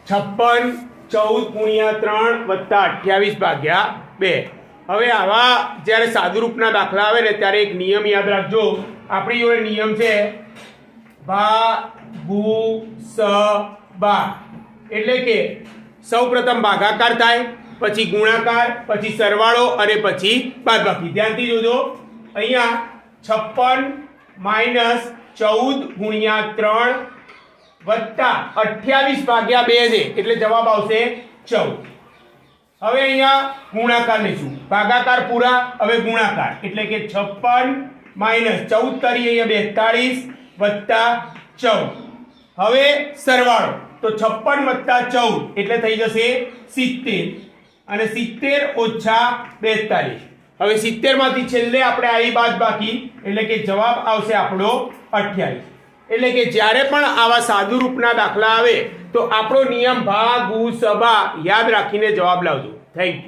56 14 ગુણ્યા 3 વત્તા 28 ભાગ્યા 2। હવે આવા જ્યારે સાદુરૂપના દાખલા આવે ને ત્યારે એક નિયમ યાદ રાખજો। આપણી જોડે નિયમ છે ભાગુસબા, એટલે કે સૌપ્રથમ ભાગાકાર થાય, પછી ગુણાકાર, પછી સરવાળો અને પછી બાદબાકી। ધ્યાનથી જોજો, અહીંયા 56 - 14 ગુણ્યા 3 વત્તા 28 ભાગ્યા 2 છે, એટલે જવાબ આવશે 14। હવે અહીંયા ગુણાકાર લઈશું, ભાગાકાર પૂરા, હવે ગુણાકાર, એટલે કે 56 - 14 તરી અહીંયા 42 વત્તા 14। હવે સરવાળો, તો 56 વત્તા 14 એટલે થઈ જશે 70, અને 70 ઓછા 42। હવે 70 માંથી છેલ્લે આપણે આવી બાદબાકી, એટલે કે જવાબ આવશે આપણો 28। એટલે કે જ્યારે પણ આવા સાદુરૂપના દાખલા આવે તો આપણો નિયમ ભાગુસબા યાદ રાખીને જવાબ લાવજો। Thank you.